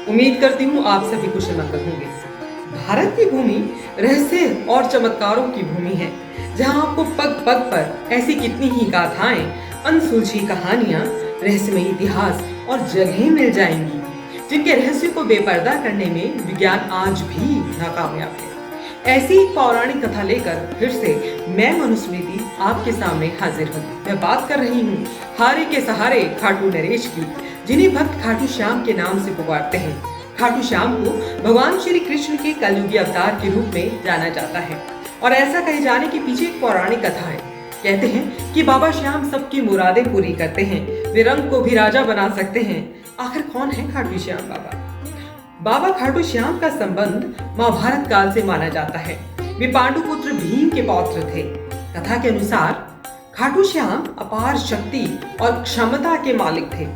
उम्मीद करती हूँ आप सभी कुशल मंगल होंगे। भारत की भूमि रहस्य और चमत्कारों की भूमि है, जहाँ आपको पग पग पर ऐसी कितनी ही गाथाएं, अनसुलझी कहानियां, रहस्यमय इतिहास और जगहें मिल जाएंगी, जिनके रहस्य को बेपर्दा करने में विज्ञान आज भी नाकामयाब है। ऐसी एक पौराणिक कथा लेकर फिर से मैं मनुस्मृति आपके सामने हाजिर हूँ। मैं बात कर रही हूँ हारे के सहारे खाटू नरेश की, जिन्हें भक्त खाटू श्याम के नाम से पुकारते हैं। खाटू श्याम को भगवान श्री कृष्ण के कलयुगी अवतार के रूप में जाना जाता है और ऐसा कहे जाने के पीछे एक पौराणिक कथा है। कहते हैं कि बाबा श्याम सबकी मुरादें पूरी करते हैं, वे रंग को भी राजा बना सकते हैं। आखिर कौन है खाटू श्याम बाबा? बाबा खाटू श्याम का संबंध महाभारत काल से माना जाता है। वे पांडुपुत्र भीम के पौत्र थे। कथा के अनुसार खाटू श्याम अपार शक्ति और क्षमता के मालिक थे,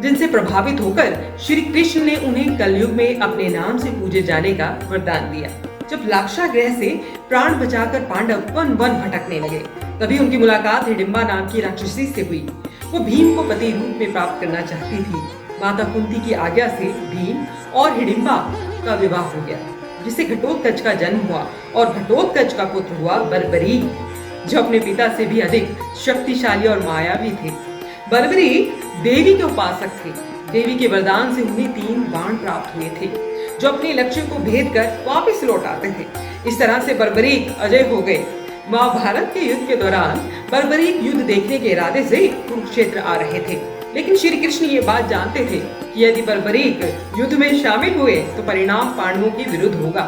जिनसे प्रभावित होकर श्री कृष्ण ने उन्हें कलयुग में अपने नाम से पूजे जाने का वरदान दिया। जब लाक्षागृह से प्राण बचाकर पांडव वन वन भटकने लगे, तभी उनकी मुलाकात हिडिंबा नाम की राक्षसी से हुई। वो भीम को पति रूप में प्राप्त करना चाहती थी। माता कुंती की आज्ञा से भीम और हिडिंबा का विवाह हो गया, जिससे घटोत्कच का जन्म हुआ और घटोत्कच का पुत्र हुआ बर्बरीक, जो अपने पिता से भी अधिक शक्तिशाली और मायावी थे। बर्बरीक देवी के उपासक थे। देवी के वरदान से उन्हें 3 बाण प्राप्त हुए थे, जो अपने लक्ष्य को भेद कर वापस लौट आते थे। इस तरह से बर्बरीक अजय हो गए। महाभारत के युद्ध के दौरान बर्बरीक युद्ध देखने के इरादे से कुरुक्षेत्र आ रहे थे, लेकिन श्री कृष्ण ये बात जानते थे कि यदि बर्बरीक युद्ध में शामिल हुए तो परिणाम पांडवों के विरुद्ध होगा।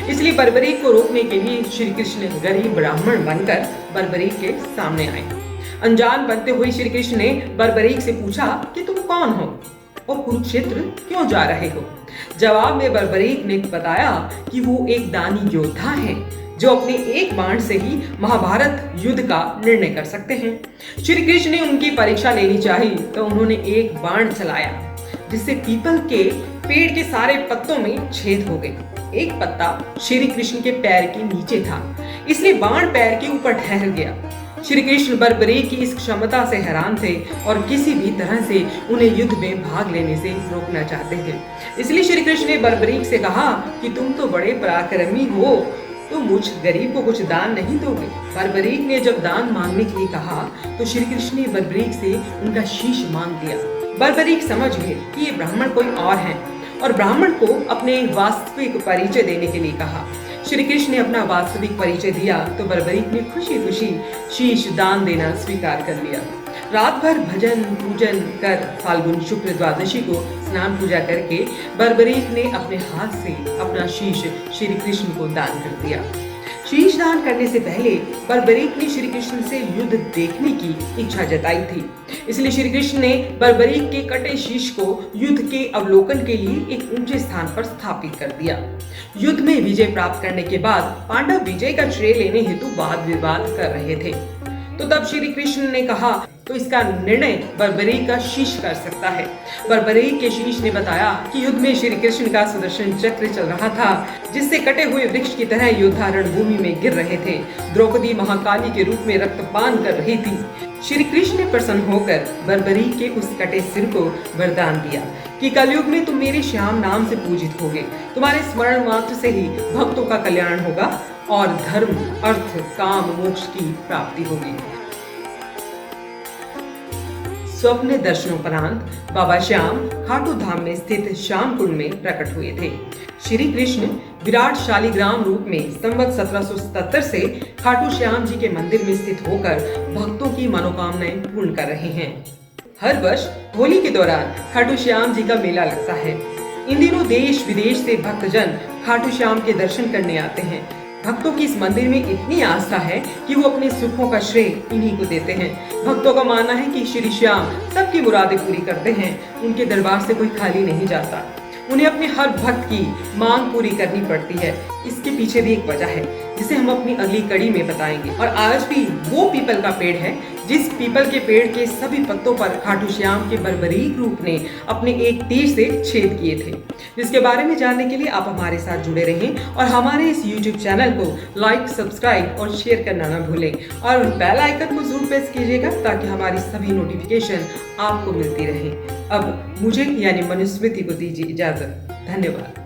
इसलिए बर्बरीक को रोकने के लिए श्री कृष्ण गरीब ब्राह्मण बनकर बर्बरीक के सामने आए। अनजान बनते हुए श्री कृष्ण ने बर्बरीक से पूछा कि तुम कौन हो और कुरुक्षेत्र क्यों जा रहे हो? जवाब में बर्बरीक ने बताया कि वो एक दानी योद्धा है, जो अपने एक बाण से ही महाभारत युद्ध का निर्णय कर सकते हैं। श्री कृष्ण ने उनकी परीक्षा लेनी चाहिए, तो उन्होंने एक बाण चलाया, जिससे पीपल के पेड़ के सारे पत्तों में छेद हो गए। एक पत्ता श्री कृष्ण के पैर के नीचे था, इसलिए बाण पैर के ऊपर ठहर गया। श्री कृष्ण बर्बरीक की इस क्षमता से हैरान थे और किसी भी तरह से उन्हें युद्ध में भाग लेने से रोकना चाहते थे। इसलिए श्री कृष्ण ने बर्बरीक से कहा कि तुम तो बड़े पराक्रमी हो, तो मुझ गरीब को कुछ दान नहीं दोगे? बर्बरीक ने जब दान मांगने के लिए कहा, तो श्री कृष्ण ने बर्बरीक से उनका शीश मांग लिया। बर्बरीक समझ गए कि ये ब्राह्मण कोई और हैं और ब्राह्मण को अपने वास्तविक परिचय देने के लिए कहा। श्री कृष्ण ने अपना वास्तविक परिचय दिया, तो बर्बरीक ने खुशी खुशी शीश दान देना स्वीकार कर लिया। रात भर भजन पूजन कर फाल्गुन शुक्ल द्वादशी को स्नान पूजा करके बर्बरीक ने अपने हाथ से अपना शीश श्री कृष्ण को दान कर दिया। शीश दान करने से पहले बर्बरीक ने श्री कृष्ण से युद्ध देखने की इच्छा जताई थी, इसलिए श्री कृष्ण ने बर्बरीक के कटे शीश को युद्ध के अवलोकन के लिए एक ऊंचे स्थान पर स्थापित कर दिया। युद्ध में विजय प्राप्त करने के बाद पांडव विजय का श्रेय लेने हेतु वाद विवाद कर रहे थे, तो तब श्री कृष्ण ने कहा तो इसका निर्णय बर्बरीक का शीश कर सकता है। बर्बरीक के शीश ने बताया कि युद्ध में श्री कृष्ण का सुदर्शन चक्र चल रहा था, जिससे कटे हुए वृक्ष की तरह योद्धा रणभूमि में गिर रहे थे। द्रौपदी महाकाली के रूप में रक्तपान कर रही थी। श्री कृष्ण ने प्रसन्न होकर बर्बरीक के उस कटे सिर को वरदान दिया कि कलयुग में तुम मेरे श्याम नाम से पूजित होगे। तुम्हारे स्मरण मात्र से ही भक्तों का कल्याण होगा और धर्म अर्थ काम मोक्ष की प्राप्ति होगी। स्वप्न दर्शनोपरांत बाबा श्याम खाटू धाम में स्थित श्याम कुंड में प्रकट हुए थे। श्री कृष्ण विराट शालिग्राम रूप में संवत 1777 से खाटू श्याम जी के मंदिर में स्थित होकर भक्तों की मनोकामनाएं पूर्ण कर रहे हैं। हर वर्ष होली के दौरान खाटू श्याम जी का मेला लगता है। इन दिनों देश विदेश से भक्तजन खाटू श्याम के दर्शन करने आते हैं। भक्तों की इस मंदिर में इतनी आस्था है कि वो अपने सुखों का श्रेय इन्हीं को देते हैं। भक्तों का मानना है कि श्री श्याम सबकी मुरादें पूरी करते हैं। उनके दरबार से कोई खाली नहीं जाता। उन्हें अपने हर भक्त की मांग पूरी करनी पड़ती है। इसके पीछे भी एक वजह है जिसे हम अपनी अगली कड़ी में बताएंगे। और आज भी वो पीपल का पेड़ है जिस पीपल के पेड़ के सभी पत्तों पर खाटू श्याम के बर्बरीक रूप ने अपने एक तीर से छेद किए थे। जिसके बारे में जानने के लिए आप हमारे साथ जुड़े रहें और हमारे इस YouTube चैनल को लाइक, सब्सक्राइब और शेयर करना ना भूलें और बेल आइकन को जरूर प्रेस कीजिएगा ताकि हमारी सभी नोटिफिकेशन आपको मिलती रहे। अब मुझे यानी मनुस्मृति को दीजिए इजाजत। धन्यवाद।